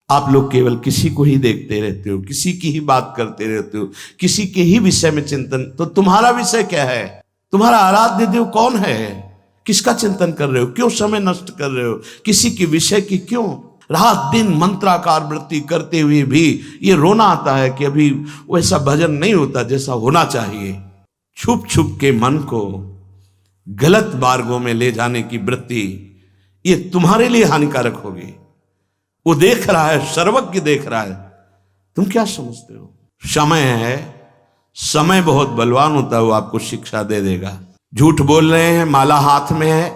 आप लोग केवल किसी को ही देखते रहते हो, किसी की ही बात करते रहते हो, किसी के ही विषय में चिंतन। तो तुम्हारा विषय क्या है? तुम्हारा आराध्य देव कौन है? किसका चिंतन कर रहे हो? क्यों समय नष्ट कर रहे हो? किसी के विषय की क्यों? रात दिन मंत्राकार वृत्ति करते हुए भी ये रोना आता है कि अभी वैसा भजन नहीं होता जैसा होना चाहिए। छुप छुप के मन को गलत मार्गों में ले जाने की वृत्ति ये तुम्हारे लिए हानिकारक होगी। वो देख रहा है, सर्वज्ञ देख रहा है, तुम क्या समझते हो? समय है, समय बहुत बलवान होता है, वो आपको शिक्षा दे देगा। झूठ बोल रहे हैं, माला हाथ में है,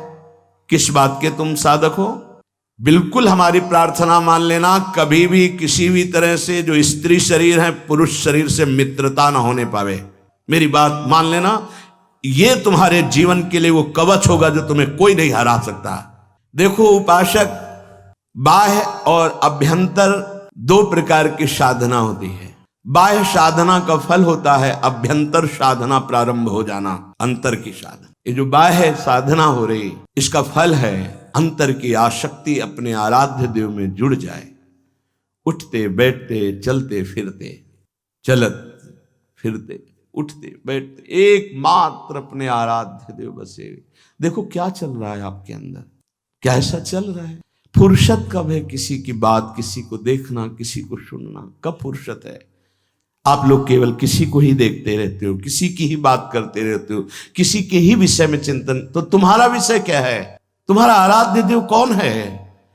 किस बात के तुम साधक हो? बिल्कुल हमारी प्रार्थना मान लेना, कभी भी किसी भी तरह से जो स्त्री शरीर है पुरुष शरीर से मित्रता ना होने पावे। मेरी बात मान लेना, ये तुम्हारे जीवन के लिए वो कवच होगा जो तुम्हें कोई नहीं हरा सकता। देखो उपासक, बाह्य और अभ्यंतर दो प्रकार की साधना होती है। बाह्य साधना का फल होता है अभ्यंतर साधना प्रारंभ हो जाना, अंतर की साधना। ये जो बाह्य साधना हो रही इसका फल है अंतर की आसक्ति अपने आराध्य देव में जुड़ जाए। उठते बैठते चलते फिरते, चलत फिरते उठते बैठते एकमात्र अपने आराध्य देव बसे। देखो क्या चल रहा है आपके अंदर, क्या ऐसा चल रहा है? फुर्सत कब है किसी की बात, किसी को देखना, किसी को सुनना? कब फुर्सत है? आप लोग केवल किसी को ही देखते रहते हो, किसी की ही बात करते रहते हो, किसी के ही विषय में चिंतन। तो तुम्हारा विषय क्या है? तुम्हारा आराध्य देव कौन है?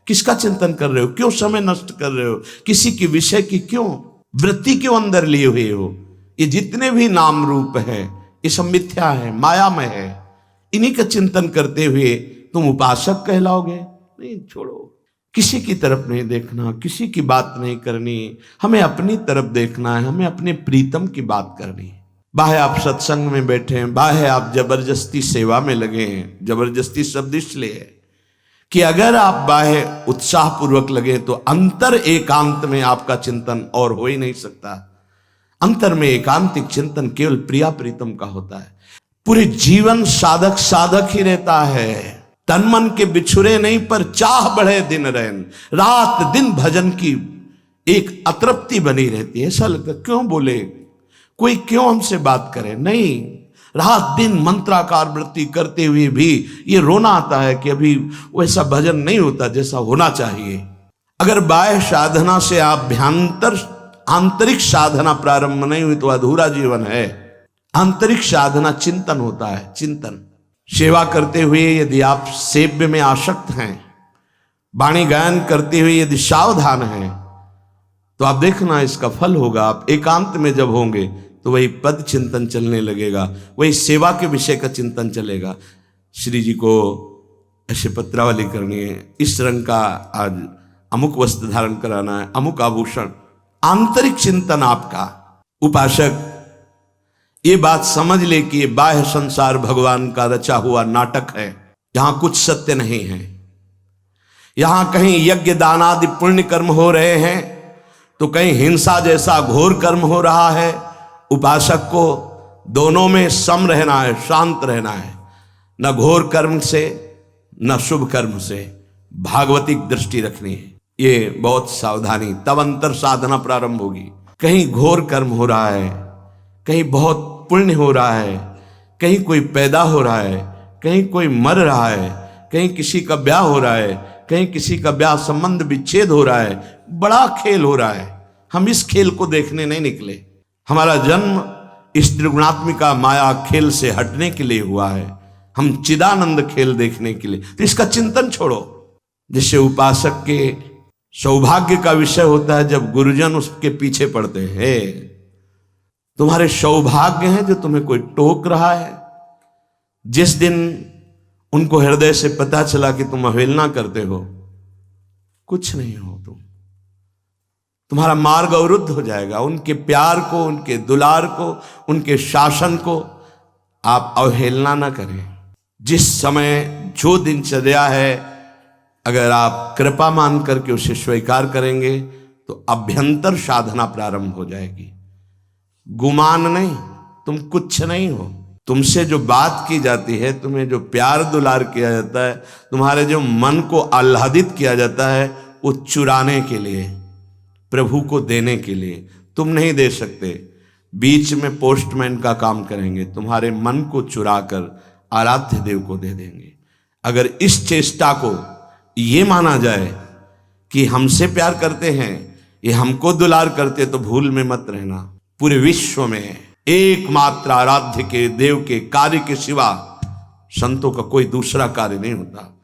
किसका चिंतन कर रहे हो? क्यों समय नष्ट कर रहे हो? किसी के विषय की क्यों वृत्ति क्यों अंदर लिए हुए हो? ये जितने भी नाम रूप है ये सब मिथ्या है, मायामय है। इन्हीं का चिंतन करते हुए तुम उपासक कहलाओगे? नहीं, छोड़ो। किसी की तरफ नहीं देखना, किसी की बात नहीं करनी, हमें अपनी तरफ देखना है, हमें अपने प्रीतम की बात करनी है। बाहे आप सत्संग में बैठे हैं, बाहे आप जबरदस्ती सेवा में लगे हैं। जबरदस्ती शब्द इसलिए है कि अगर आप बाहे उत्साह पूर्वक लगे तो अंतर एकांत में आपका चिंतन और हो ही नहीं सकता। अंतर में एकांतिक चिंतन केवल प्रिया प्रीतम का होता है। पूरे जीवन साधक साधक ही रहता है, तन मन के बिछुरे नहीं, पर चाह बढ़े दिन रैन। रात दिन भजन की एक अतृप्ति बनी रहती है। ऐसा लगता है क्यों बोले, कोई क्यों हमसे बात करे? नहीं, रात दिन मंत्राकार वृत्ति करते हुए भी ये रोना आता है कि अभी वैसा भजन नहीं होता जैसा होना चाहिए। अगर बाह्य साधना से आभ्यंतर आंतरिक साधना प्रारंभ नहीं हुई तो अधूरा जीवन है। आंतरिक साधना चिंतन होता है, चिंतन। सेवा करते हुए यदि आप सेव्य में आसक्त हैं, वाणी गायन करते हुए यदि सावधान हैं, तो आप देखना इसका फल होगा। आप एकांत में जब होंगे तो वही पद चिंतन चलने लगेगा, वही सेवा के विषय का चिंतन चलेगा। श्री जी को ऐसे पत्रावली करनी है, इस रंग का आज अमुक वस्त्र धारण कराना है, अमुक आभूषण। आंतरिक चिंतन आपका। उपासक ये बात समझ ले कि ये बाह्य संसार भगवान का रचा हुआ नाटक है। यहां कुछ सत्य नहीं है। यहां कहीं यज्ञ दान आदि पुण्य कर्म हो रहे हैं तो कहीं हिंसा जैसा घोर कर्म हो रहा है। उपासक को दोनों में सम रहना है, शांत रहना है, न घोर कर्म से न शुभ कर्म से भागवतिक दृष्टि रखनी है। ये बहुत सावधानी, तब अंतर साधना प्रारंभ होगी। कहीं घोर कर्म हो रहा है, कहीं बहुत पुण्य हो रहा है, कहीं कोई पैदा हो रहा है, कहीं कोई मर रहा है, कहीं किसी का ब्याह हो रहा है, कहीं किसी का ब्याह संबंध विच्छेद हो रहा है। बड़ा खेल हो रहा है। हम इस खेल को देखने नहीं निकले। हमारा जन्म इस त्रिगुणात्मिका माया खेल से हटने के लिए हुआ है। हम चिदानंद खेल देखने के लिए। तो इसका चिंतन छोड़ो। जिससे उपासक के सौभाग्य का विषय होता है जब गुरुजन उसके पीछे पड़ते हैं। तुम्हारे सौभाग्य हैं जो तुम्हें कोई टोक रहा है। जिस दिन उनको हृदय से पता चला कि तुम अवहेलना करते हो, कुछ नहीं हो तुम्हारा मार्ग अवरुद्ध हो जाएगा। उनके प्यार को, उनके दुलार को, उनके शासन को आप अवहेलना ना करें। जिस समय जो दिनचर्या है, अगर आप कृपा मान करके उसे स्वीकार करेंगे तो अभ्यंतर साधना प्रारंभ हो जाएगी। गुमान नहीं, तुम कुछ नहीं हो। तुमसे जो बात की जाती है, तुम्हें जो प्यार दुलार किया जाता है, तुम्हारे जो मन को आह्लादित किया जाता है, वो चुराने के लिए, प्रभु को देने के लिए। तुम नहीं दे सकते, बीच में पोस्टमैन का काम करेंगे, तुम्हारे मन को चुरा कर आराध्य देव को दे देंगे। अगर इस चेष्टा को ये माना जाए कि हमसे प्यार करते हैं, ये हमको दुलार करते, तो भूल में मत रहना। पूरे विश्व में एकमात्र आराध्य के देव के कार्य के सिवा संतों का कोई दूसरा कार्य नहीं होता।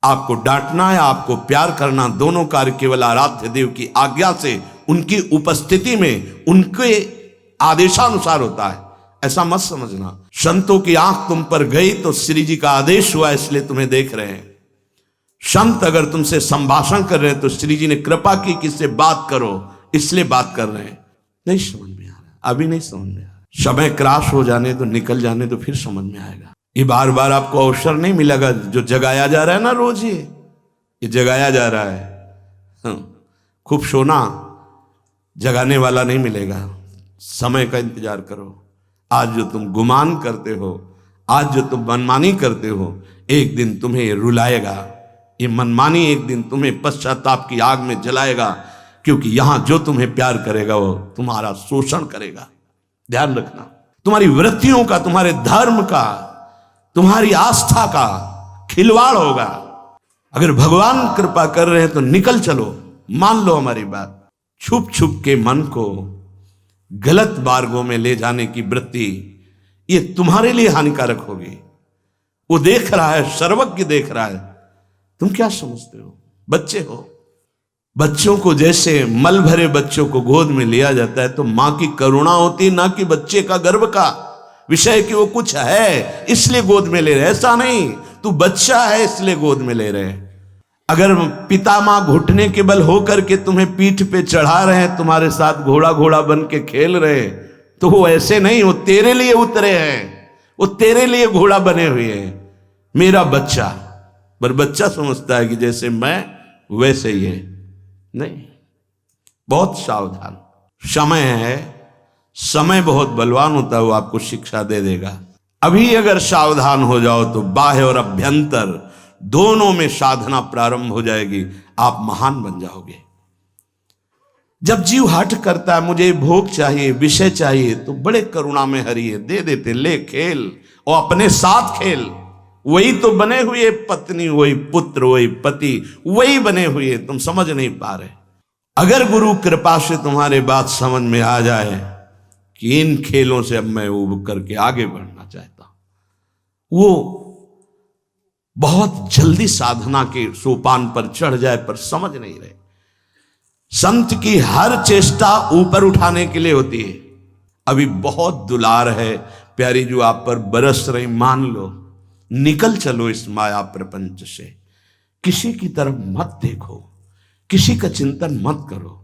आपको डांटना या आपको प्यार करना, दोनों कार्य केवल आराध्य देव की आज्ञा से, उनकी उपस्थिति में, उनके आदेशानुसार होता है। ऐसा मत समझना संतों की आंख तुम पर गई तो श्री जी का आदेश हुआ इसलिए तुम्हें देख रहे हैं। संत अगर तुमसे संभाषण कर रहे हैं तो श्री जी ने कृपा की कि इससे बात करो, इसलिए बात कर रहे हैं। नहीं समझ में आ रहा, अभी नहीं समझ में आ रहा। समय क्रॉस हो जाने तो, निकल जाने तो फिर समझ में आएगा। ये बार बार आपको अवसर नहीं मिलेगा। जो जगाया जा रहा है ना रोज, ये जगाया जा रहा है। खूब सोना, जगाने वाला नहीं मिलेगा। समय का इंतजार करो। आज जो तुम गुमान करते हो, आज जो तुम मनमानी करते हो, एक दिन तुम्हें रुलाएगा। ये मनमानी एक दिन तुम्हें पश्चाताप की आग में जलाएगा, क्योंकि यहां जो तुम्हें प्यार करेगा वो तुम्हारा शोषण करेगा। ध्यान रखना, तुम्हारी वृत्तियों का, तुम्हारे धर्म का, तुम्हारी आस्था का खिलवाड़ होगा। अगर भगवान कृपा कर रहे हैं तो निकल चलो, मान लो हमारी बात। छुप छुप के मन को गलत मार्गों में ले जाने की वृत्ति, ये तुम्हारे लिए हानिकारक होगी। वो देख रहा है, सर्वज्ञ देख रहा है। तुम क्या समझते हो? बच्चे हो। बच्चों को जैसे मल भरे बच्चों को गोद में लिया जाता है तो मां की करुणा होती, ना कि बच्चे का गर्व का विषय कि वो कुछ है इसलिए गोद में ले रहे। ऐसा नहीं, तू बच्चा है इसलिए गोद में ले रहे। अगर पिता मां घुटने के बल होकर के तुम्हें पीठ पे चढ़ा रहे हैं, तुम्हारे साथ घोड़ा घोड़ा बन के खेल रहे, तो वो ऐसे नहीं, वो तेरे लिए उतरे हैं, वो तेरे लिए घोड़ा बने हुए हैं। मेरा बच्चा, पर बच्चा समझता है कि जैसे मैं वैसे ही है। नहीं, बहुत सावधान। समय है, समय बहुत बलवान होता है, वो आपको शिक्षा दे देगा। अभी अगर सावधान हो जाओ तो बाह्य और अभ्यंतर दोनों में साधना प्रारंभ हो जाएगी, आप महान बन जाओगे। जब जीव हठ करता है मुझे भोग चाहिए, विषय चाहिए, तो बड़े करुणा में हरि है, दे देते, ले खेल और अपने साथ खेल। वही तो बने हुए पत्नी, वही पुत्र, वही पति, वही बने हुए, तुम समझ नहीं पा रहे। अगर गुरु कृपा से तुम्हारे बात समझ में आ जाए कि इन खेलों से अब मैं उब करके आगे बढ़ना चाहता हूं, वो बहुत जल्दी साधना के सोपान पर चढ़ जाए, पर समझ नहीं रहे। संत की हर चेष्टा ऊपर उठाने के लिए होती है। अभी बहुत दुलार है प्यारी जो आप पर बरस रही, मान लो, निकल चलो इस माया प्रपंच से। किसी की तरफ मत देखो, किसी का चिंतन मत करो।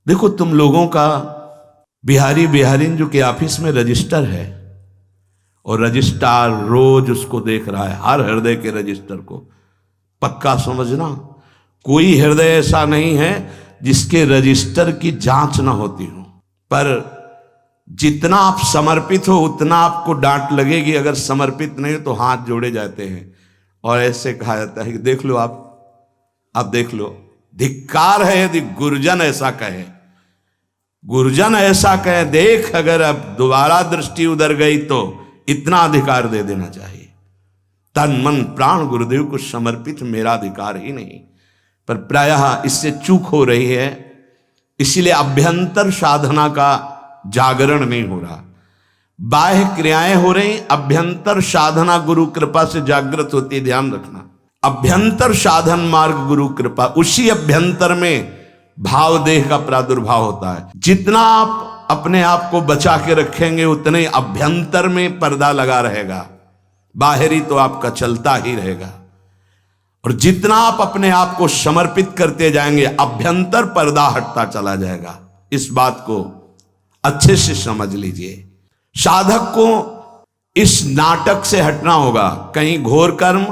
देखो तुम लोगों का बिहारी बिहारिन जो के ऑफिस में रजिस्टर है, और रजिस्ट्रार रोज उसको देख रहा है, हर हृदय के रजिस्टर को। पक्का समझना, कोई हृदय ऐसा नहीं है जिसके रजिस्टर की जांच ना होती हो। पर जितना आप समर्पित हो उतना आपको डांट लगेगी, अगर समर्पित नहीं हो तो हाथ जोड़े जाते हैं और ऐसे कहा जाता है कि देख लो आप देख लो। धिक्कार है यदि गुरुजन ऐसा कहे, गुरुजन ऐसा कहे, देख अगर अब दोबारा दृष्टि उधर गई तो इतना अधिकार दे देना चाहिए। तन मन प्राण गुरुदेव को समर्पित मेरा अधिकार ही नहीं। पर प्रायः इससे चूक हो रही है, इसीलिए अभ्यंतर साधना का जागरण नहीं हो रहा। बाह्य क्रियाएं हो रही, अभ्यंतर साधना गुरु कृपा से जागृत होती है। ध्यान रखना, अभ्यंतर साधन मार्ग गुरु कृपा, उसी अभ्यंतर में भाव देह का प्रादुर्भाव होता है। जितना आप अपने आप को बचा के रखेंगे उतने अभ्यंतर में पर्दा लगा रहेगा, बाहरी तो आपका चलता ही रहेगा। और जितना आप अपने आप को समर्पित करते जाएंगे अभ्यंतर पर्दा हटता चला जाएगा। इस बात को अच्छे से समझ लीजिए। साधक को इस नाटक से हटना होगा। कहीं घोर कर्म,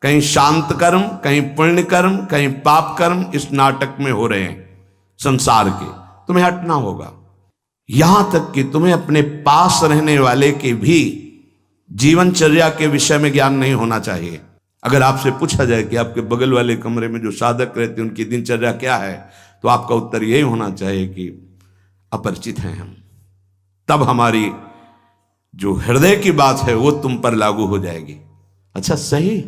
कहीं शांत कर्म, कहीं पुण्य कर्म, कहीं पाप कर्म इस नाटक में हो रहे हैं संसार के। तुम्हें हटना होगा। यहां तक कि तुम्हें अपने पास रहने वाले के भी जीवनचर्या के विषय में ज्ञान नहीं होना चाहिए। अगर आपसे पूछा जाए कि आपके बगल वाले कमरे में जो साधक रहते हैं उनकी दिनचर्या क्या है, तो आपका उत्तर यही होना चाहिए कि अपरिचित हैं हम। तब हमारी जो हृदय की बात है वो तुम पर लागू हो जाएगी। अच्छा, सही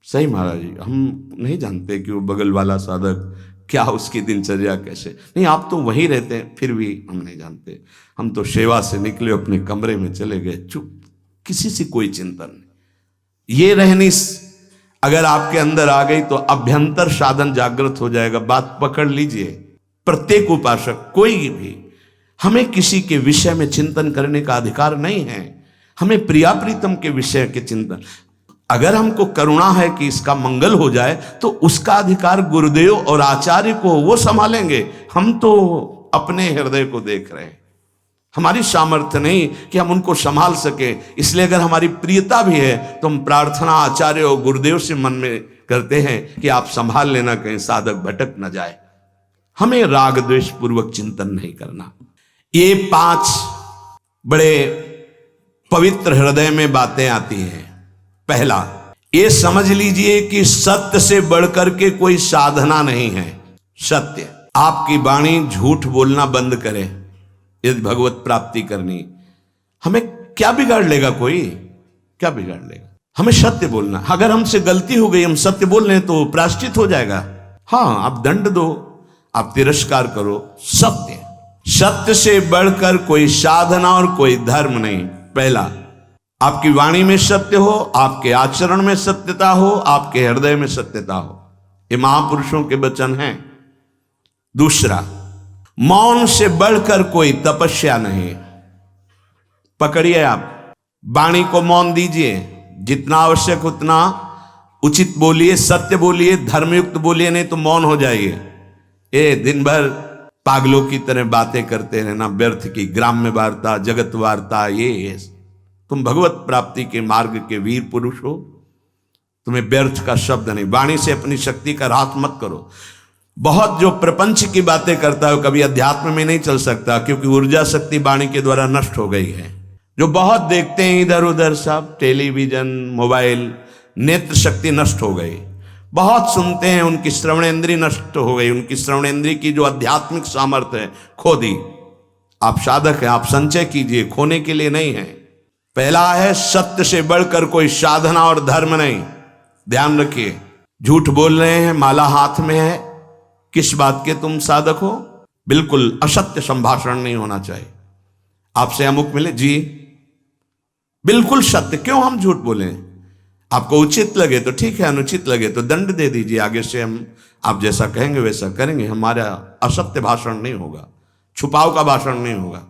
सही महाराज जी, हम नहीं जानते कि वो बगल वाला साधक क्या उसकी दिनचर्या कैसे। नहीं, आप तो वहीं रहते हैं, फिर भी हम नहीं जानते। हम तो सेवा से निकले, अपने कमरे में चले गए, चुप, किसी से कोई चिंतन नहीं। ये रहनी अगर आपके अंदर आ गई तो अभ्यंतर साधन जागृत हो जाएगा। बात पकड़ लीजिए। प्रत्येक उपासक कोई भी, हमें किसी के विषय में चिंतन करने का अधिकार नहीं है। हमें प्रिया प्रीतम के विषय के चिंतन, अगर हमको करुणा है कि इसका मंगल हो जाए तो उसका अधिकार गुरुदेव और आचार्य को, वो संभालेंगे। हम तो अपने हृदय को देख रहे हैं, हमारी सामर्थ्य नहीं कि हम उनको संभाल सके। इसलिए अगर हमारी प्रियता भी है तो हम प्रार्थना आचार्य और गुरुदेव से मन में करते हैं कि आप संभाल लेना, कहीं साधक भटक न जाए। हमें राग द्वेष पूर्वक चिंतन नहीं करना। ये 5 बड़े पवित्र हृदय में बातें आती हैं। पहला, ये समझ लीजिए कि सत्य से बढ़कर के कोई साधना नहीं है। सत्य, आपकी वाणी झूठ बोलना बंद करे यदि भगवत प्राप्ति करनी। हमें क्या बिगाड़ लेगा कोई, क्या बिगाड़ लेगा? हमें सत्य बोलना। अगर हमसे गलती हो गई, हम सत्य बोल रहे हैं तो प्रायश्चित हो जाएगा। हाँ, आप दंड दो, आप तिरस्कार करो। सत्य, सत्य से बढ़कर कोई साधना और कोई धर्म नहीं। पहला, आपकी वाणी में सत्य हो, आपके आचरण में सत्यता हो, आपके हृदय में सत्यता हो। ये महापुरुषों के वचन हैं। दूसरा, मौन से बढ़कर कोई तपस्या नहीं। पकड़िए, आप वाणी को मौन दीजिए, जितना आवश्यक उतना उचित बोलिए, सत्य बोलिए, धर्मयुक्त बोलिए, नहीं तो मौन हो जाइए। ये दिन भर पागलों की तरह बातें करते रहना, व्यर्थ की ग्राम्य वार्ता, जगत वार्ता, ये तुम भगवत प्राप्ति के मार्ग के वीर पुरुष हो, तुम्हें व्यर्थ का शब्द नहीं। वाणी से अपनी शक्ति का रात मत करो। बहुत जो प्रपंच की बातें करता है कभी अध्यात्म में नहीं चल सकता, क्योंकि ऊर्जा शक्ति वाणी के द्वारा नष्ट हो गई है। जो बहुत देखते हैं इधर उधर सब, टेलीविजन, मोबाइल, नेत्र शक्ति नष्ट हो गई। बहुत सुनते हैं, उनकी श्रवणेंद्रिय नष्ट हो गई, उनकी श्रवणेंद्रिय की जो आध्यात्मिक सामर्थ्य है खो दी। आप साधक हैं, आप संचय कीजिए, खोने के लिए नहीं है। पहला है, सत्य से बढ़कर कोई साधना और धर्म नहीं। ध्यान रखिए, झूठ बोल रहे हैं, माला हाथ में है, किस बात के तुम साधक हो? बिल्कुल असत्य संभाषण नहीं होना चाहिए। आपसे अमुक मिले जी, बिल्कुल सत्य। क्यों हम झूठ बोले? आपको उचित लगे तो ठीक है, अनुचित लगे तो दंड दे दीजिए। आगे से हम आप जैसा कहेंगे वैसा करेंगे। हमारा असत्य भाषण नहीं होगा, छुपाव का भाषण नहीं होगा।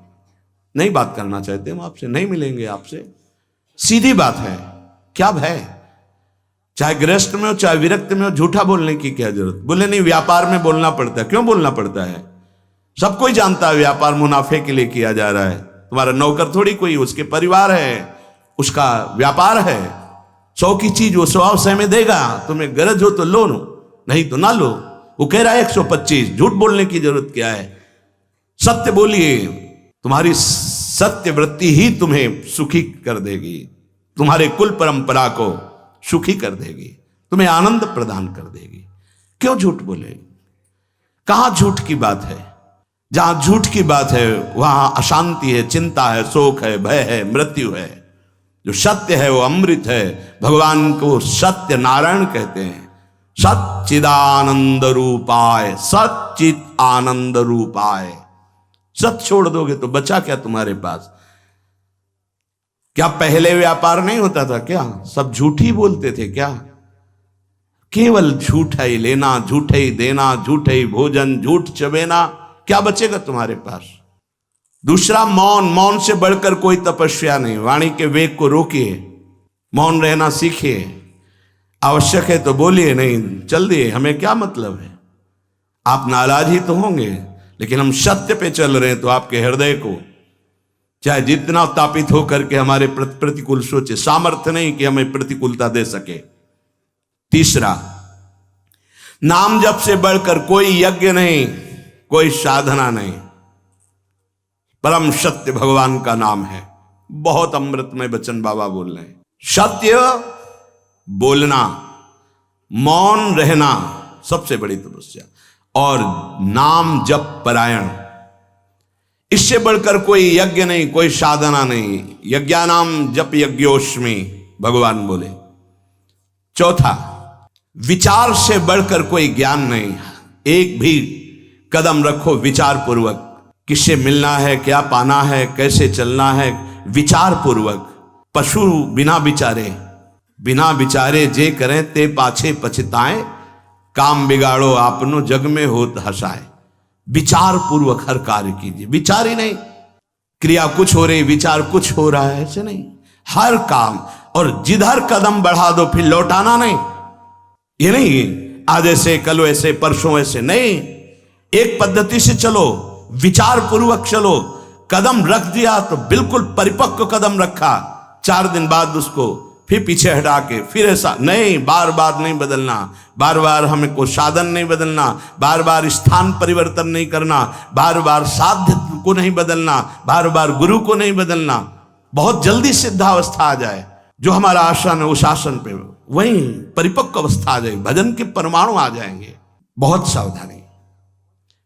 नहीं बात करना चाहते हम आपसे, नहीं मिलेंगे आपसे, सीधी बात है। क्या भय? चाहे गृहस्थ में हो चाहे विरक्त में हो, झूठा बोलने की क्या जरूरत? बोले नहीं, व्यापार में बोलना पड़ता है। क्यों बोलना पड़ता है? सब कोई जानता है व्यापार मुनाफे के लिए किया जा रहा है। तुम्हारा नौकर थोड़ी कोई, उसके परिवार है, उसका व्यापार है। 100 की चीज वो 100 में देगा। तुम्हें गरज हो तो लो, नहीं तो ना लो। वो कह रहा है 125। झूठ बोलने की जरूरत क्या है? सत्य बोलिए। तुम्हारी सत्य वृत्ति ही तुम्हें सुखी कर देगी, तुम्हारे कुल परंपरा को सुखी कर देगी, तुम्हें आनंद प्रदान कर देगी। क्यों झूठ बोले? कहां झूठ की बात है? जहां झूठ की बात है वहां अशांति है, चिंता है, शोक है, भय है, मृत्यु है। जो सत्य है वो अमृत है। भगवान को सत्य नारायण कहते हैं। सच्चिदानंद रूपाय, सच्चित आनंद रूपाय। सत्य छोड़ दोगे तो बचा क्या तुम्हारे पास? क्या पहले व्यापार नहीं होता था क्या? सब झूठ ही बोलते थे क्या? केवल झूठ ही लेना, झूठ ही देना, झूठ ही भोजन, झूठ चबेना, क्या बचेगा तुम्हारे पास? दूसरा, मौन। मौन से बढ़कर कोई तपस्या नहीं। वाणी के वेग को रोकिए, मौन रहना सीखिए। आवश्यक है तो बोलिए, नहीं चल दिए, हमें क्या मतलब है। आप नाराज ही तो होंगे, लेकिन हम सत्य पे चल रहे हैं तो आपके हृदय को चाहे जितना तापित होकर के हमारे प्रतिकूल सोचे, सामर्थ्य नहीं कि हमें प्रतिकूलता दे सके। तीसरा, नाम जप से बढ़कर कोई यज्ञ नहीं, कोई साधना नहीं। परम सत्य भगवान का नाम है। बहुत अमृतमय वचन बाबा बोल रहे हैं। सत्य बोलना, मौन रहना सबसे बड़ी तपस्या। और नाम जप परायण। इससे बढ़कर कोई यज्ञ नहीं, कोई साधना नहीं। यज्ञानाम जप यज्ञोस्मि, भगवान बोले। चौथा, विचार से बढ़कर कोई ज्ञान नहीं। एक भी कदम रखो विचार पूर्वक, किससे मिलना है, क्या पाना है, कैसे चलना है, विचार पूर्वक। पशु बिना विचारे जे करें ते पाछे पछताएं, काम बिगाड़ो आपनो जग में होत हंसाए। विचार पूर्वक हर कार्य कीजिए। विचार ही नहीं, क्रिया कुछ हो रही, विचार कुछ हो रहा है, ऐसे नहीं। हर काम, और जिधर कदम बढ़ा दो फिर लौटाना नहीं। ये नहीं आज ऐसे, कल ऐसे, परसों ऐसे नहीं। एक पद्धति से चलो, विचार पूर्वक चलो। कदम रख दिया तो बिल्कुल परिपक्व कदम रखा, 4 दिन बाद उसको फिर पीछे हटा के फिर ऐसा नहीं। बार बार नहीं बदलना, बार बार हमें को साधन नहीं बदलना, बार बार स्थान परिवर्तन नहीं करना, बार बार साध्य को नहीं बदलना, बार बार गुरु को नहीं बदलना। बहुत जल्दी सिद्धावस्था आ जाए, जो हमारा आसन है उस आसन पे वहीं परिपक्व अवस्था आ जाएगी, भजन के परमाणु आ जाएंगे। बहुत सावधानी,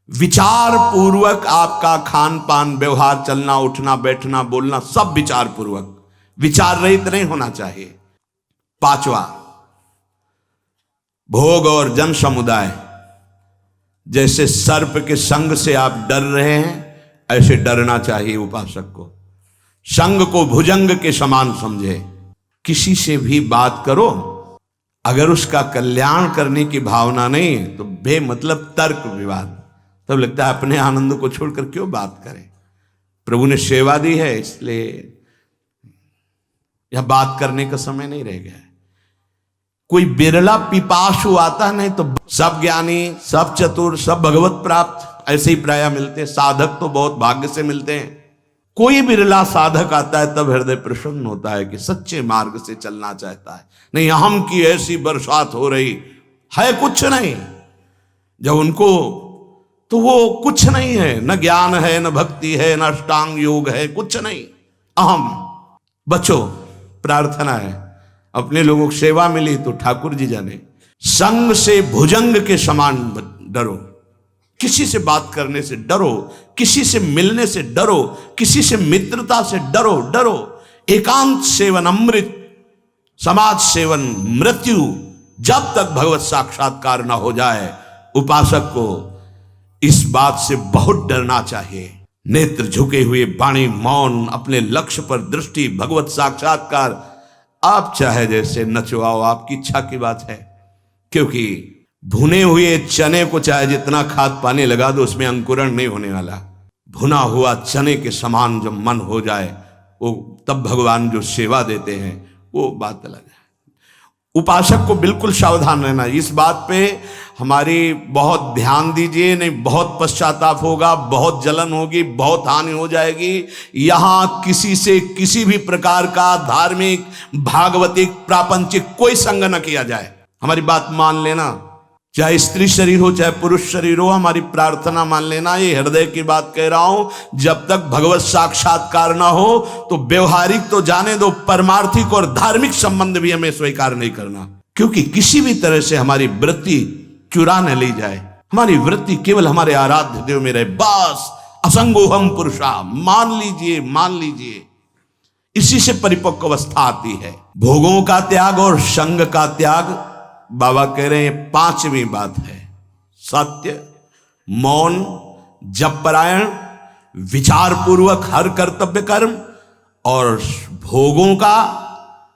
विचार पूर्वक आपका खान पान, व्यवहार, चलना उठना, बैठना, बोलना सब विचार पूर्वक, विचार रहित नहीं होना चाहिए। 5वां, भोग और जन समुदाय। जैसे सर्प के संग से आप डर रहे हैं, ऐसे डरना चाहिए उपासक को। संग को भुजंग के समान समझे। किसी से भी बात करो, अगर उसका कल्याण करने की भावना नहीं तो बेमतलब तर्क विवाद, तब लगता है अपने आनंद को छोड़कर क्यों बात करें। प्रभु ने सेवा दी है, इसलिए यह बात करने का समय नहीं रह गया है। कोई बिरला पिपासु आता, नहीं तो सब ज्ञानी, सब चतुर, सब भगवत प्राप्त ऐसे ही प्राय मिलते हैं। साधक तो बहुत भाग्य से मिलते हैं। कोई बिरला साधक आता है तब हृदय प्रसन्न होता है कि सच्चे मार्ग से चलना चाहता है। नहीं, अहम की ऐसी बरसात हो रही है, कुछ नहीं। जब उनको, तो वो कुछ नहीं है, न ज्ञान है, न भक्ति है, न अष्टांग योग है, कुछ नहीं। अहम। बचो, प्रार्थना है, अपने लोगों को सेवा मिली तो ठाकुर जी जाने। संग से भुजंग के समान डरो। किसी से बात करने से डरो, किसी से मिलने से डरो, किसी से मित्रता से डरो। एकांत सेवन अमृत, समाज सेवन मृत्यु। जब तक भगवत साक्षात्कार न हो जाए, उपासक को इस बात से बहुत डरना चाहिए। नेत्र झुके हुए, वाणी मौन, अपने लक्ष्य पर दृष्टि, भगवत साक्षात्कार। आप चाहे जैसे नचवाओ, आपकी इच्छा की बात है। क्योंकि भुने हुए चने को चाहे जितना खाद पानी लगा दो, उसमें अंकुरण नहीं होने वाला। भुना हुआ चने के समान जब मन हो जाए, वो तब भगवान जो सेवा देते हैं वो बात अलग है। उपासक को बिल्कुल सावधान रहना। इस बात पे हमारी बहुत ध्यान दीजिए, नहीं बहुत पश्चाताप होगा, बहुत जलन होगी, बहुत हानि हो जाएगी। यहां किसी से किसी भी प्रकार का धार्मिक, भागवतिक, प्रापंचिक कोई संग न किया जाए। हमारी बात मान लेना, चाहे स्त्री शरीर हो चाहे पुरुष शरीर हो, हमारी प्रार्थना मान लेना। ये हृदय की बात कह रहा हूं। जब तक भगवत साक्षात्कार ना हो तो व्यवहारिक तो जाने दो, परमार्थिक और धार्मिक संबंध भी हमें स्वीकार नहीं करना। क्योंकि किसी भी तरह से हमारी वृत्ति चुरा न ली जाए। हमारी वृत्ति केवल हमारे आराध्य देव में रहे, बस। असंगोहम पुरुषा, मान लीजिए। इसी से परिपक्व अवस्था आती है। भोगों का त्याग और संग का त्याग, बाबा कह रहे हैं 5वीं बात है। सत्य, मौन, जप परायण, विचार पूर्वक हर कर्तव्य कर्म, और भोगों का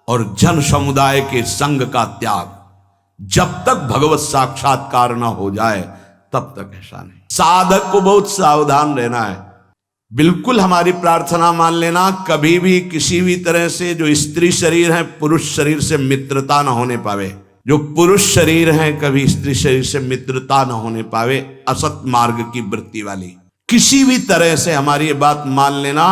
और जन समुदाय के संग का त्याग। जब तक भगवत साक्षात्कार ना हो जाए तब तक ऐसा नहीं। साधक को बहुत सावधान रहना है। बिल्कुल हमारी प्रार्थना मान लेना, कभी भी किसी भी तरह से जो स्त्री शरीर है पुरुष शरीर से मित्रता ना होने पावे। जो पुरुष शरीर है कभी स्त्री शरीर से मित्रता न होने पावे। असत मार्ग की वृत्ति वाली किसी भी तरह से हमारी ये बात मान लेना।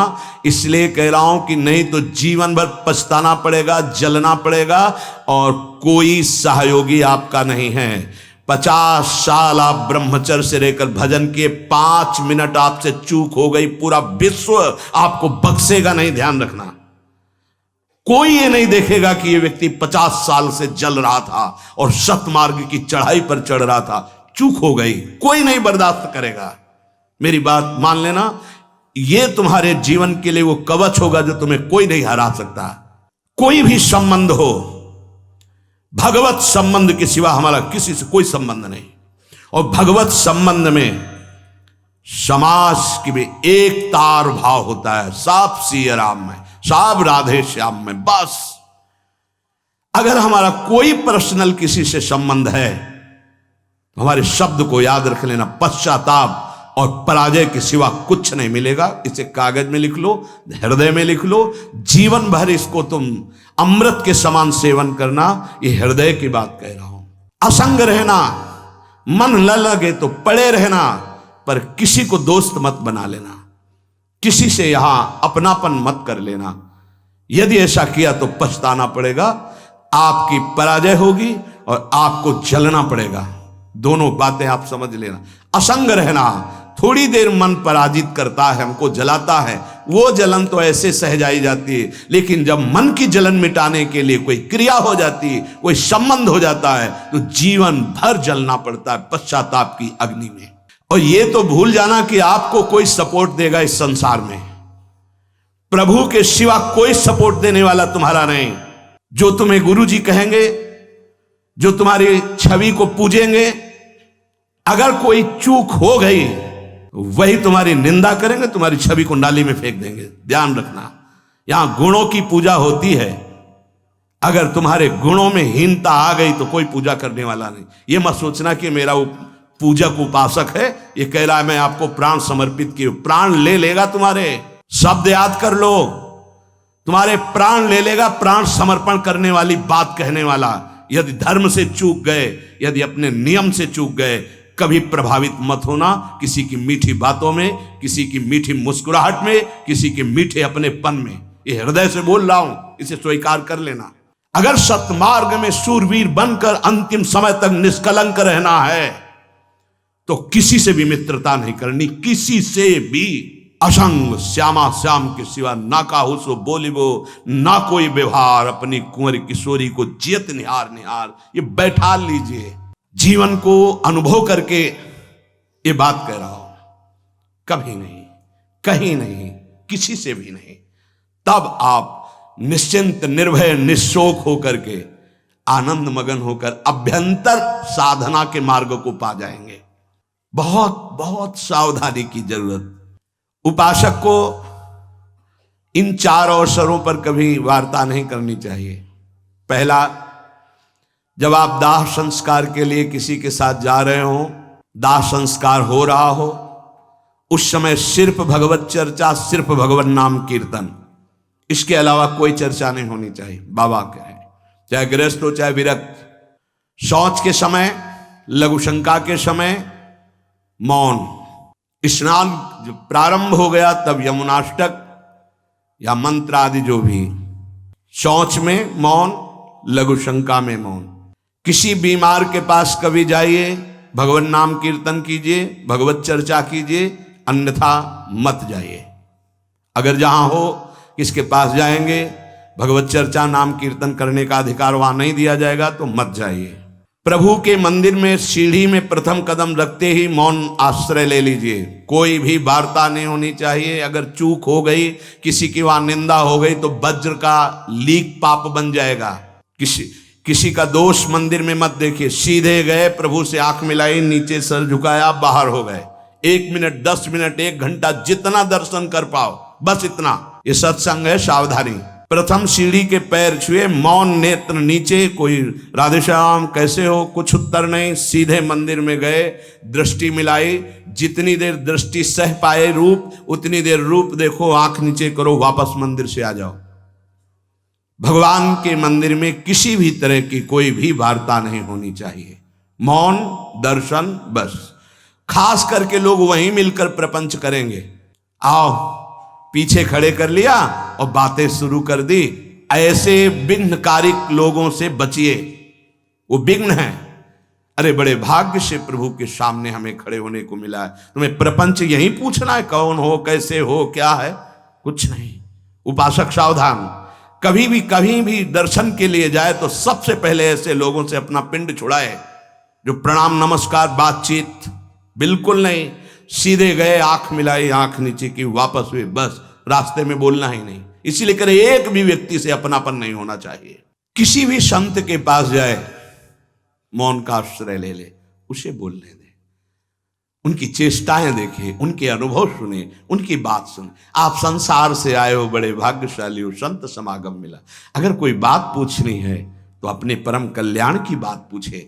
इसलिए कह रहा हूं कि नहीं तो जीवन भर पछताना पड़ेगा, जलना पड़ेगा, और कोई सहयोगी आपका नहीं है। 50 साल आप ब्रह्मचर्य से रहकर भजन किए, 5 मिनट आपसे चूक हो गई, पूरा विश्व आपको बख्शेगा नहीं। ध्यान रखना, कोई ये नहीं देखेगा कि ये व्यक्ति 50 साल से जल रहा था और सतमार्ग की चढ़ाई पर चढ़ रहा था। चूक हो गई, कोई नहीं बर्दाश्त करेगा। मेरी बात मान लेना, ये तुम्हारे जीवन के लिए वो कवच होगा जो तुम्हें कोई नहीं हरा सकता। कोई भी संबंध हो, भगवत संबंध के सिवा हमारा किसी से कोई संबंध नहीं। और भगवत संबंध में समाज की भी एक तार भाव होता है, साफ सिया राम में, साफ राधे श्याम में। बस अगर हमारा कोई पर्सनल किसी से संबंध है, हमारे शब्द को याद रख लेना, पश्चाताप और पराजय के सिवा कुछ नहीं मिलेगा। इसे कागज में लिख लो, हृदय में लिख लो, जीवन भर इसको तुम अमृत के समान सेवन करना। ये हृदय की बात कह रहा हूं। असंग रहना, मन न लगे तो पड़े रहना, पर किसी को दोस्त मत बना लेना, किसी से यहां अपनापन मत कर लेना। यदि ऐसा किया तो पछताना पड़ेगा, आपकी पराजय होगी और आपको जलना पड़ेगा। दोनों बातें आप समझ लेना। असंग रहना, थोड़ी देर मन पराजित करता है, हमको जलाता है, वो जलन तो ऐसे सह जाई जाती है। लेकिन जब मन की जलन मिटाने के लिए कोई क्रिया हो जाती है, कोई संबंध हो जाता है, तो जीवन भर जलना पड़ता है पश्चाताप की अग्नि में। और ये तो भूल जाना कि आपको कोई सपोर्ट देगा इस संसार में, प्रभु के सिवा कोई सपोर्ट देने वाला तुम्हारा नहीं। जो तुम्हें गुरु जी कहेंगे, जो तुम्हारी छवि को पूजेंगे, अगर कोई चूक हो गई वही तुम्हारी निंदा करेंगे, तुम्हारी छवि को नाली में फेंक देंगे। ध्यान रखना, यहां गुणों की पूजा होती है। अगर तुम्हारे गुणों में हीनता आ गई तो कोई पूजा करने वाला नहीं। ये मत सोचना कि मेरा पूजक उपासक है, ये कह रहा है मैं आपको प्राण समर्पित किए। प्राण ले लेगा तुम्हारे, शब्द याद कर लो, तुम्हारे प्राण ले लेगा प्राण समर्पण करने वाली बात कहने वाला। यदि धर्म से चूक गए, यदि अपने नियम से चूक गए, कभी प्रभावित मत होना किसी की मीठी बातों में, किसी की मीठी मुस्कुराहट में, किसी के मीठे अपनेपन में। ये हृदय से बोल रहा हूं, इसे स्वीकार कर लेना। अगर सत्मार्ग में शूरवीर बनकर अंतिम समय तक निष्कलंक रहना है तो किसी से भी मित्रता नहीं करनी, किसी से भी। असंग श्यामा श्याम के सिवा ना काहू सो बोलिबो, ना कोई व्यवहार, अपनी कुंवर किशोरी को जियत निहार निहार। ये बैठा लीजिए, जीवन को अनुभव करके ये बात कह रहा हूं। कभी नहीं, कहीं नहीं, किसी से भी नहीं। तब आप निश्चिंत, निर्भय, निशोक होकर के, आनंद मगन होकर अभ्यंतर साधना के मार्ग को पा जाएंगे। बहुत बहुत सावधानी की जरूरत। उपासक को इन 4 अवसरों पर कभी वार्ता नहीं करनी चाहिए। पहला, जब आप दाह संस्कार के लिए किसी के साथ जा रहे हो, दाह संस्कार हो रहा हो, उस समय सिर्फ भगवत चर्चा, सिर्फ भगवत नाम कीर्तन, इसके अलावा कोई चर्चा नहीं होनी चाहिए। बाबा कहे, चाहे गृहस्थ हो चाहे विरक्त। शौच के समय, लघु शंका के समय मौन। स्नान जब प्रारंभ हो गया तब यमुनाष्टक या मंत्र आदि जो भी, शौच में मौन, लघु शंका में मौन। किसी बीमार के पास कभी जाइए, भगवत नाम कीर्तन कीजिए, भगवत चर्चा कीजिए, अन्यथा मत जाइए। अगर जहां हो किसके पास जाएंगे, भगवत चर्चा नाम कीर्तन करने का अधिकार वहां नहीं दिया जाएगा तो मत जाइए। प्रभु के मंदिर में सीढ़ी में प्रथम कदम रखते ही मौन आश्रय ले लीजिए। कोई भी वार्ता नहीं होनी चाहिए। अगर चूक हो गई, किसी की वहां निंदा हो गई तो वज्र का लीक पाप बन जाएगा। किसी का दोष मंदिर में मत देखिए। सीधे गए, प्रभु से आंख मिलाई, नीचे सर झुकाया, बाहर हो गए। 1 मिनट, 10 मिनट, 1 घंटा, जितना दर्शन कर पाओ, बस इतना। ये सत्संग है, सावधानी। प्रथम सीढ़ी के पैर छुए, मौन, नेत्र नीचे, कोई राधे श्याम कैसे हो, कुछ उत्तर नहीं। सीधे मंदिर में गए, दृष्टि मिलाई, जितनी देर दृष्टि सह पाए रूप, उतनी देर रूप देखो, आंख नीचे करो, वापस मंदिर से आ जाओ। भगवान के मंदिर में किसी भी तरह की कोई भी वार्ता नहीं होनी चाहिए। मौन, दर्शन, बस। खास करके लोग वहीं मिलकर प्रपंच करेंगे। आओ, पीछे खड़े कर लिया और बातें शुरू कर दी। ऐसे विघ्नकारिक लोगों से बचिए, वो विघ्न हैं। अरे बड़े भाग्य से प्रभु के सामने हमें खड़े होने को मिला है। तुम्हें प्रपंच यही पूछना है, कौन हो, कैसे हो, क्या है, कुछ नहीं। उपासक सावधान, कभी भी दर्शन के लिए जाए तो सबसे पहले ऐसे लोगों से अपना पिंड छुड़ाए। जो प्रणाम नमस्कार बातचीत बिल्कुल नहीं, सीधे गए, आंख मिलाई, आंख नीचे की, वापस हुए, बस रास्ते में बोलना ही नहीं। इसीलिए करे एक भी व्यक्ति से अपनापन नहीं होना चाहिए। किसी भी संत के पास जाए, मौन का आश्रय ले ले, उसे बोलने दे, उनकी चेष्टाएं देखे, उनके अनुभव सुने, उनकी बात सुने। आप संसार से आए हो, बड़े भाग्यशाली हो, संत समागम मिला। अगर कोई बात पूछनी है तो अपने परम कल्याण की बात पूछे,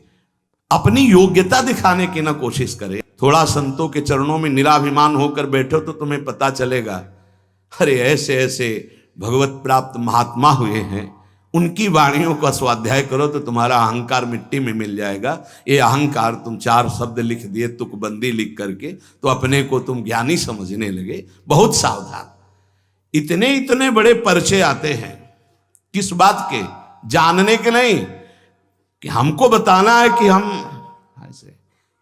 अपनी योग्यता दिखाने की ना कोशिश करे। थोड़ा संतों के चरणों में निराभिमान होकर बैठो तो तुम्हें पता चलेगा, अरे ऐसे ऐसे भगवत प्राप्त महात्मा हुए हैं, उनकी वाणियों का स्वाध्याय करो तो तुम्हारा अहंकार मिट्टी में मिल जाएगा। ये अहंकार, तुम 4 शब्द लिख दिए तुकबंदी लिख करके तो अपने को तुम ज्ञानी समझने लगे। बहुत सावधान। इतने इतने बड़े पर्चे आते हैं, किस बात के? जानने के नहीं, कि हमको बताना है कि हम ऐसे।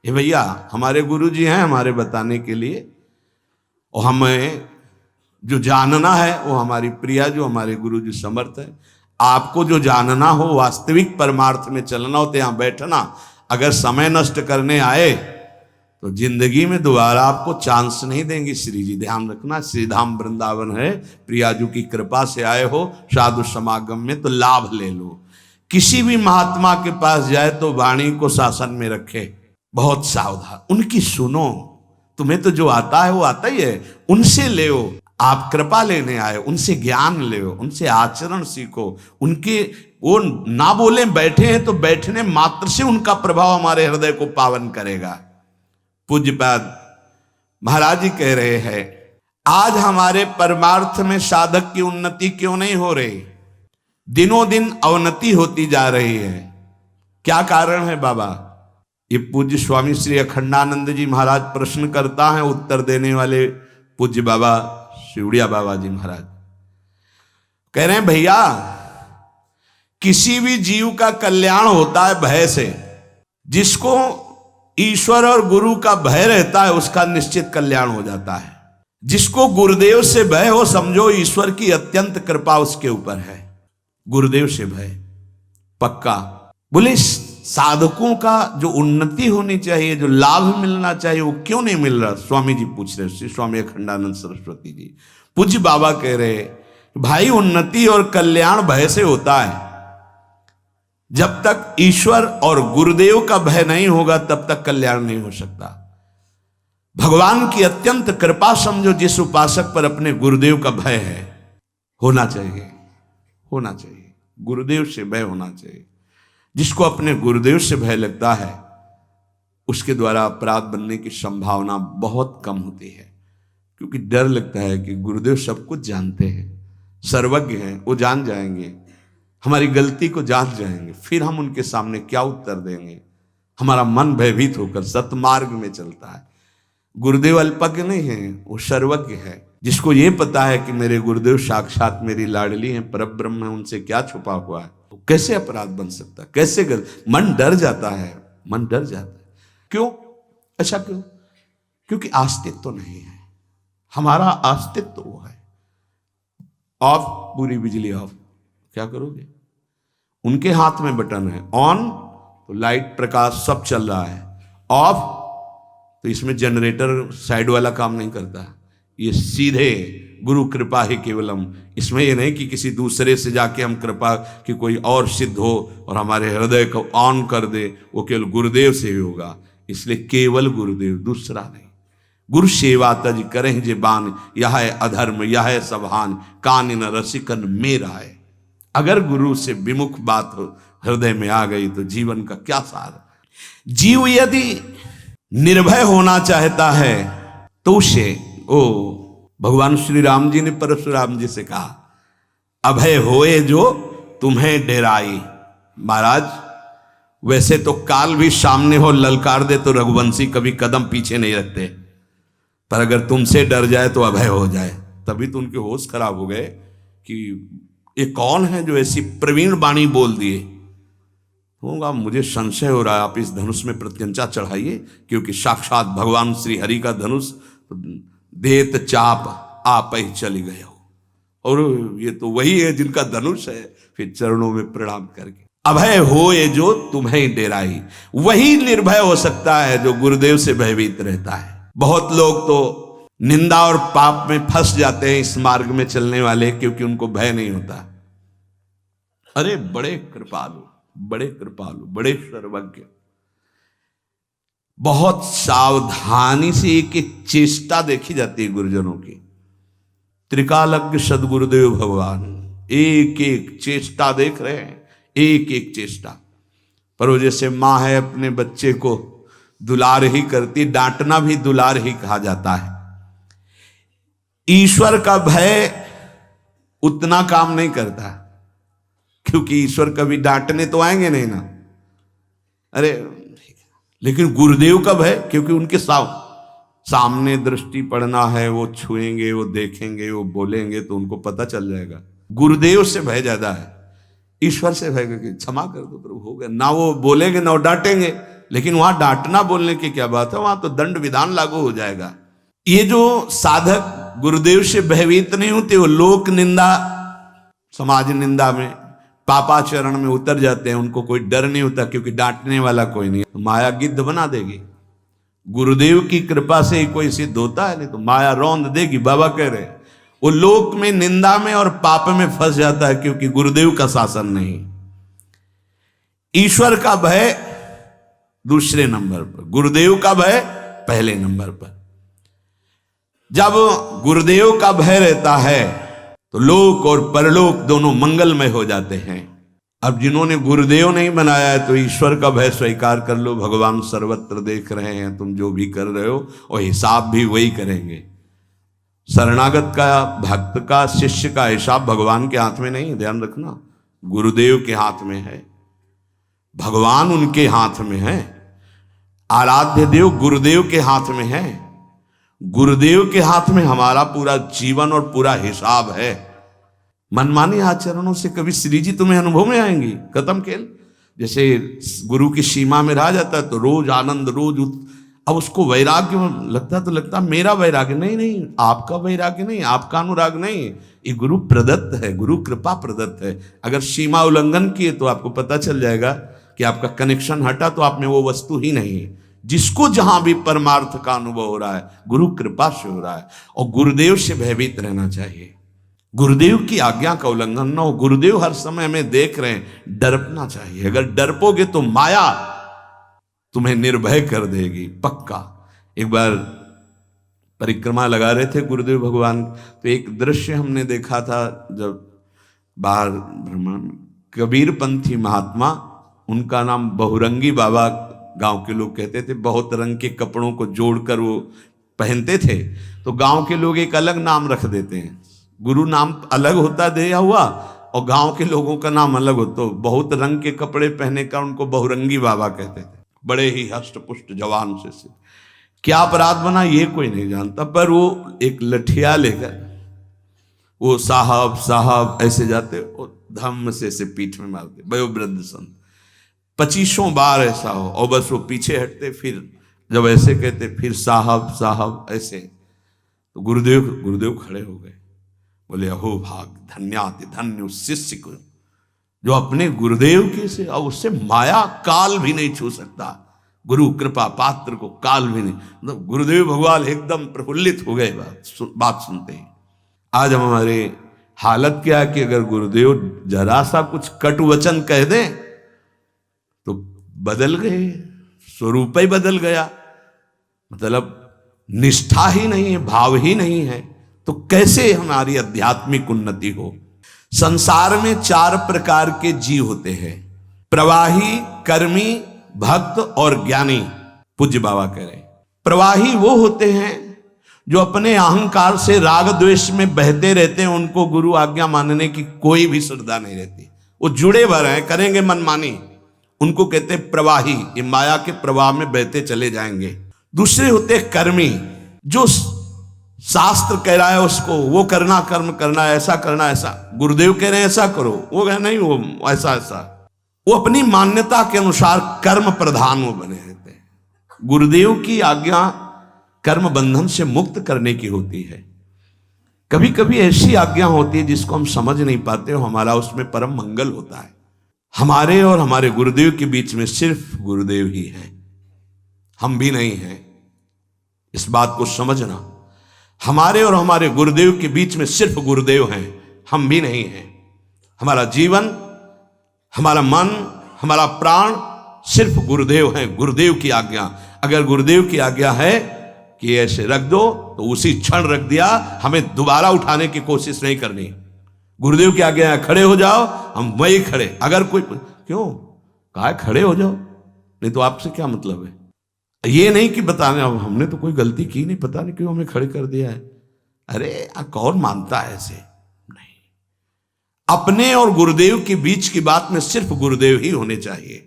ये भैया हमारे गुरु जी हैं हमारे बताने के लिए, और हमें जो जानना है वो हमारी प्रिया, जो हमारे गुरु जी समर्थ है। आपको जो जानना हो, वास्तविक परमार्थ में चलना हो तो यहाँ बैठना। अगर समय नष्ट करने आए तो जिंदगी में दोबारा आपको चांस नहीं देंगे श्री जी, ध्यान रखना। श्रीधाम वृंदावन है, प्रियाजू की कृपा से आए हो साधु समागम में तो लाभ ले लो। किसी भी महात्मा के पास जाए तो वाणी को शासन में रखे, बहुत सावधान, उनकी सुनो। तुम्हें तो जो आता है वो आता ही है, उनसे ले। आप कृपा लेने आए, उनसे ज्ञान ले, उनसे आचरण सीखो। उनके वो ना बोले बैठे हैं तो बैठने मात्र से उनका प्रभाव हमारे हृदय को पावन करेगा। पूज्यपाद महाराज जी कह रहे हैं, आज हमारे परमार्थ में साधक की उन्नति क्यों नहीं हो रही? दिनों दिन अवनति होती जा रही है। क्या कारण है बाबा? ये पूज्य स्वामी श्री अखंडानंद जी महाराज प्रश्न करता है, उत्तर देने वाले पूज्य बाबा शिवड़िया बाबा जी महाराज कह रहे हैं, भैया किसी भी जीव का कल्याण होता है भय से। जिसको ईश्वर और गुरु का भय रहता है उसका निश्चित कल्याण हो जाता है। जिसको गुरुदेव से भय हो, समझो ईश्वर की अत्यंत कृपा उसके ऊपर है। गुरुदेव से भय पक्का। बोले साधकों का जो उन्नति होनी चाहिए, जो लाभ मिलना चाहिए, वो क्यों नहीं मिल रहा? स्वामी जी पूछ रहे, श्री स्वामी अखंडानंद सरस्वती जी। पूज्य बाबा कह रहे, भाई उन्नति और कल्याण भय से होता है। जब तक ईश्वर और गुरुदेव का भय नहीं होगा तब तक कल्याण नहीं हो सकता। भगवान की अत्यंत कृपा समझो, जिस उपासक पर अपने गुरुदेव का भय है, होना चाहिए, होना चाहिए। गुरुदेव से भय होना चाहिए। जिसको अपने गुरुदेव से भय लगता है उसके द्वारा अपराध बनने की संभावना बहुत कम होती है, क्योंकि डर लगता है कि गुरुदेव सब कुछ जानते हैं, सर्वज्ञ हैं, वो जान जाएंगे, हमारी गलती को जान जाएंगे, फिर हम उनके सामने क्या उत्तर देंगे। हमारा मन भयभीत होकर सतमार्ग में चलता है। गुरुदेव अल्पज्ञ नहीं है, वो सर्वज्ञ है। जिसको ये पता है कि मेरे गुरुदेव साक्षात मेरी लाडली हैं, परब्रह्म है, उनसे क्या छुपा हुआ है, तो कैसे अपराध बन सकता है? कैसे मन डर जाता है, मन डर जाता है। क्यों? अच्छा क्यों? क्योंकि अस्तित्व तो नहीं है। हमारा अस्तित्व तो वो है। ऑफ, पूरी बिजली ऑफ, क्या करोगे? उनके हाथ में बटन है, ऑन तो लाइट प्रकाश सब चल रहा है, ऑफ तो इसमें जनरेटर साइड वाला काम नहीं करता। ये सीधे गुरु कृपा ही केवलम। इसमें ये नहीं कि किसी दूसरे से जाके हम कृपा कि कोई और सिद्ध हो और हमारे हृदय को ऑन कर दे, वो केवल गुरुदेव से ही होगा। इसलिए केवल गुरुदेव, दूसरा नहीं। गुरु सेवा तज करें जे बान, यह है अधर्म यह है सभान, कान न रसिकन मेरा है। अगर गुरु से विमुख बात हृदय में आ गई तो जीवन का क्या सार। जीव यदि निर्भय होना चाहता है तो उसे, ओ भगवान श्री राम जी ने परशुराम जी से कहा, अभय होए जो तुम्हें डेराई। महाराज वैसे तो काल भी सामने हो ललकार दे तो रघुवंशी कभी कदम पीछे नहीं रखते, पर अगर तुमसे डर जाए तो अभय हो जाए। तभी तो उनके होश खराब हो गए कि ये कौन है जो ऐसी प्रवीण वाणी बोल दिए। होगा, मुझे संशय हो रहा है, आप इस धनुष में प्रत्यंचा चढ़ाइए, क्योंकि साक्षात भगवान श्री हरि का धनुष देत चाप आप ही चली गए हो। और ये तो वही है जिनका धनुष है। फिर चरणों में प्रणाम करके अभय हो ये जो तुम्हें डेराई, वही निर्भय हो सकता है जो गुरुदेव से भयभीत रहता है। बहुत लोग तो निंदा और पाप में फंस जाते हैं इस मार्ग में चलने वाले, क्योंकि उनको भय नहीं होता। अरे बड़े कृपालु, बड़े कृपालु, बड़े सर्वज्ञ, बहुत सावधानी से एक एक चेष्टा देखी जाती है गुरुजनों की। त्रिकालज्ञ सदगुरुदेव भगवान एक एक चेष्टा देख रहे हैं, एक एक चेष्टा। पर वो जैसे माँ है अपने बच्चे को दुलार ही करती, डांटना भी दुलार ही कहा जाता है। ईश्वर का भय उतना काम नहीं करता, क्योंकि ईश्वर कभी डांटने तो आएंगे नहीं ना। अरे लेकिन गुरुदेव का भय, क्योंकि उनके सामने दृष्टि पड़ना है, वो छुएंगे, वो देखेंगे, वो बोलेंगे तो उनको पता चल जाएगा। गुरुदेव से भय ज्यादा है, ईश्वर से भय कि क्षमा कर दो प्रभु, हो गया ना। वो बोलेंगे ना वो डांटेंगे, लेकिन वहां डांटना बोलने की क्या बात है, वहां तो दंड विधान लागू हो जाएगा। ये जो साधक गुरुदेव से भयभीत नहीं होते, वो लोक निंदा, समाज निंदा में, पापाचरण में उतर जाते हैं। उनको कोई डर नहीं होता, क्योंकि डांटने वाला कोई नहीं। माया गिद्ध बना देगी। गुरुदेव की कृपा से ही कोई सिद्ध होता है, नहीं तो माया रौंद देगी। बाबा कह रहे वो लोक में, निंदा में और पाप में फंस जाता है, क्योंकि गुरुदेव का शासन नहीं। ईश्वर का भय दूसरे नंबर पर, गुरुदेव का भय पहले नंबर पर। जब गुरुदेव का भय रहता है तो लोक और परलोक दोनों मंगलमय हो जाते हैं। अब जिन्होंने गुरुदेव नहीं बनाया है तो ईश्वर का भय स्वीकार कर लो। भगवान सर्वत्र देख रहे हैं, तुम जो भी कर रहे हो और हिसाब भी वही करेंगे। शरणागत का, भक्त का, शिष्य का हिसाब भगवान के हाथ में नहीं, ध्यान रखना, गुरुदेव के हाथ में है। भगवान उनके हाथ में है, आराध्य देव गुरुदेव के हाथ में है। गुरुदेव के हाथ में हमारा पूरा जीवन और पूरा हिसाब है। मनमानी आचरणों से कभी श्री जी तुम्हें अनुभव में आएंगी, खत्म खेल। जैसे गुरु की सीमा में रह जाता है तो रोज आनंद, रोज अब उसको वैराग्य लगता तो लगता मेरा वैराग्य नहीं, आपका वैराग्य नहीं, आपका अनुराग नहीं, ये गुरु प्रदत्त है, गुरु कृपा प्रदत्त है। अगर सीमा उल्लंघन किए तो आपको पता चल जाएगा कि आपका कनेक्शन हटा तो आप में वो वस्तु ही नहीं है। जिसको जहां भी परमार्थ का अनुभव हो रहा है गुरु कृपा से हो रहा है। और गुरुदेव से भयभीत रहना चाहिए, गुरुदेव की आज्ञा का उल्लंघन न हो। गुरुदेव हर समय हमें देख रहे हैं, डरना चाहिए। अगर डरपोगे तो माया तुम्हें निर्भय कर देगी, पक्का। एक बार परिक्रमा लगा रहे थे गुरुदेव भगवान, तो एक दृश्य हमने देखा था। जब बाहर भ्रमण, कबीरपंथी महात्मा, उनका नाम बहुरंगी बाबा गांव के लोग कहते थे। बहुत रंग के कपड़ों को जोड़कर वो पहनते थे, तो गांव के लोग एक अलग नाम रख देते हैं। गुरु नाम अलग होता दिया हुआ और गांव के लोगों का नाम अलग होता। तो बहुत रंग के कपड़े पहने का उनको बहुरंगी बाबा कहते थे। बड़े ही हष्ट पुष्ट जवान से क्या अपराध बना ये कोई नहीं जानता, पर वो एक लठिया लेकर वो साहब साहब ऐसे जाते और धम्म से पीठ में मारते। वयोवृद्ध संत 25 बार ऐसा हो, और बस वो पीछे हटते, फिर जब ऐसे कहते फिर साहब साहब ऐसे। तो गुरुदेव खड़े हो गए, बोले अहो भाग, धन्याति धन्य उस शिष्य को जो अपने गुरुदेव के से, और उससे माया काल भी नहीं छू सकता। गुरु कृपा पात्र को काल भी नहीं। मतलब गुरुदेव भगवान एकदम प्रफुल्लित हो गए बात सुनते ही। आज हमारे हालत क्या है कि अगर गुरुदेव जरा सा कुछ कटु वचन कह दें तो बदल गए, स्वरूप ही बदल गया। मतलब निष्ठा ही नहीं है, भाव ही नहीं है, तो कैसे हमारी आध्यात्मिक उन्नति हो। संसार में 4 प्रकार के जीव होते हैं, प्रवाही, कर्मी, भक्त और ज्ञानी। पूज्य बाबा कह रहे प्रवाही वो होते हैं जो अपने अहंकार से राग द्वेष में बहते रहते हैं। उनको गुरु आज्ञा मानने की कोई भी श्रद्धा नहीं रहती, वो जुड़े भर हैं, करेंगे मनमानी। उनको कहते हैं प्रवाही, ये माया के प्रवाह में बहते चले जाएंगे। दूसरे होते कर्मी, जो शास्त्र कह रहा है उसको वो करना, कर्म करना, ऐसा करना, ऐसा गुरुदेव कह रहे हैं ऐसा करो, वो कह नहीं वो ऐसा ऐसा। वो अपनी मान्यता के अनुसार कर्म प्रधान वो बने रहते हैं। गुरुदेव की आज्ञा कर्म बंधन से मुक्त करने की होती है। कभी कभी ऐसी आज्ञा होती है जिसको हम समझ नहीं पाते हो, हमारा उसमें परम मंगल होता है। हमारे और हमारे गुरुदेव के बीच में सिर्फ गुरुदेव ही हैं, हम भी नहीं हैं। इस बात को समझना, हमारे और हमारे गुरुदेव के बीच में सिर्फ गुरुदेव हैं, हम भी नहीं हैं। हमारा जीवन, हमारा मन, हमारा प्राण सिर्फ गुरुदेव हैं, गुरुदेव की आज्ञा। अगर गुरुदेव की आज्ञा है कि ऐसे रख दो तो उसी क्षण रख दिया, हमें दोबारा उठाने की कोशिश नहीं करनी। गुरुदेव की आज्ञा है खड़े हो जाओ, हम वही खड़े। अगर कोई क्यों कहा खड़े हो जाओ, नहीं तो आपसे क्या मतलब है? ये नहीं कि बताने अब हमने तो कोई गलती की नहीं, पता नहीं क्यों हमें खड़े कर दिया है। अरे कौन मानता है ऐसे? नहीं, अपने और गुरुदेव के बीच की बात में सिर्फ गुरुदेव ही होने चाहिए,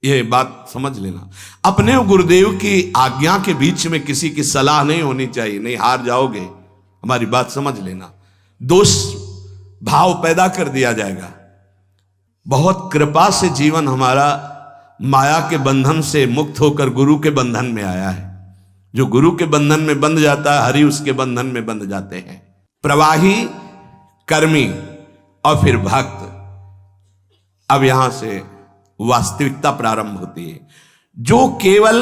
ये बात समझ लेना। अपने और गुरुदेव की आज्ञा के बीच में किसी की सलाह नहीं होनी चाहिए, नहीं हार जाओगे। हमारी बात समझ लेना, दोष भाव पैदा कर दिया जाएगा। बहुत कृपा से जीवन हमारा माया के बंधन से मुक्त होकर गुरु के बंधन में आया है। जो गुरु के बंधन में बंध जाता है, हरि उसके बंधन में बंध जाते हैं। प्रवाही, कर्मी और फिर भक्त। अब यहां से वास्तविकता प्रारंभ होती है। जो केवल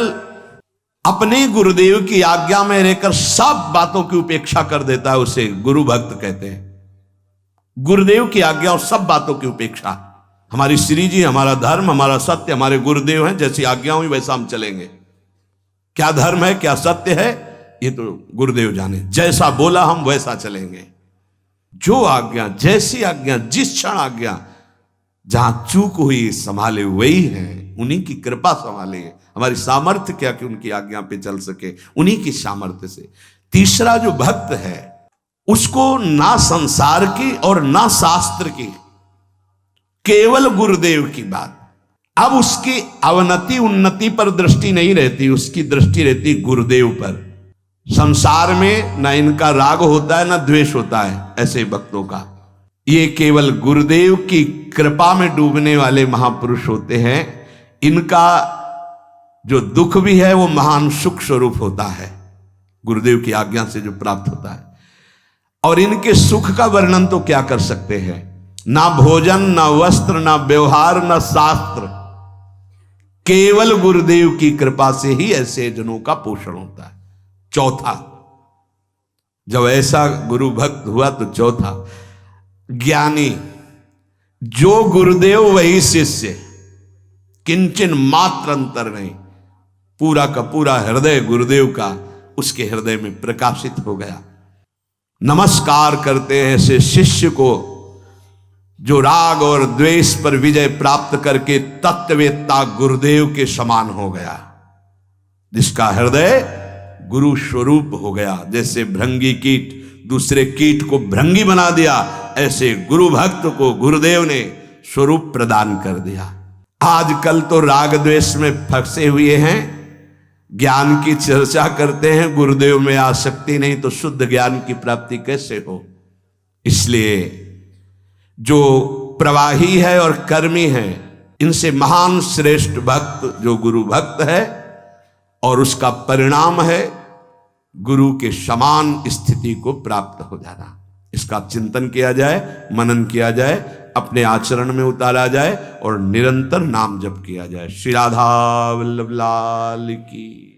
अपने गुरुदेव की आज्ञा में रहकर सब बातों की उपेक्षा कर देता है, उसे गुरु भक्त कहते हैं। गुरुदेव की आज्ञा और सब बातों की उपेक्षा। हमारी श्री जी, हमारा धर्म, हमारा सत्य हमारे गुरुदेव हैं, जैसी आज्ञा हुई वैसा हम चलेंगे। क्या धर्म है, क्या सत्य है, ये तो गुरुदेव जाने। जैसा बोला हम वैसा चलेंगे। जो आज्ञा, जैसी आज्ञा, जिस क्षण आज्ञा, जहां चूक हुई संभाले वही हैं, उन्हीं की कृपा संभाले। हमारी सामर्थ्य क्या कि उनकी आज्ञा पे चल सके, उन्हीं की सामर्थ्य से। तीसरा जो भक्त है, उसको ना संसार की और ना शास्त्र की, केवल गुरुदेव की बात। अब उसकी अवनति उन्नति पर दृष्टि नहीं रहती, उसकी दृष्टि रहती गुरुदेव पर। संसार में ना इनका राग होता है ना द्वेष होता है ऐसे भक्तों का। ये केवल गुरुदेव की कृपा में डूबने वाले महापुरुष होते हैं। इनका जो दुख भी है वो महान सुख स्वरूप होता है, गुरुदेव की आज्ञा से जो प्राप्त होता है। और इनके सुख का वर्णन तो क्या कर सकते हैं? ना भोजन, ना वस्त्र, ना व्यवहार, ना शास्त्र, केवल गुरुदेव की कृपा से ही ऐसे जनों का पोषण होता है। चौथा, जब ऐसा गुरु भक्त हुआ तो चौथा, ज्ञानी। जो गुरुदेव वही शिष्य, किंचन मात्र अंतर नहीं। पूरा का पूरा हृदय गुरुदेव का उसके हृदय में प्रकाशित हो गया। नमस्कार करते हैं ऐसे शिष्य को जो राग और द्वेष पर विजय प्राप्त करके तत्ववेत्ता गुरुदेव के समान हो गया, जिसका हृदय गुरु स्वरूप हो गया। जैसे भृंगी कीट दूसरे कीट को भृंगी बना दिया, ऐसे गुरु भक्त को गुरुदेव ने स्वरूप प्रदान कर दिया। आजकल तो राग द्वेष में फंसे हुए हैं, ज्ञान की चर्चा करते हैं, गुरुदेव में आसक्ति नहीं, तो शुद्ध ज्ञान की प्राप्ति कैसे हो? इसलिए जो प्रवाही है और कर्मी है, इनसे महान श्रेष्ठ भक्त जो गुरु भक्त है, और उसका परिणाम है गुरु के समान स्थिति को प्राप्त हो जाना। इसका चिंतन किया जाए, मनन किया जाए, अपने आचरण में उतारा जाए और निरंतर नाम जप किया जाए। श्री राधा वल्लभ लाल की।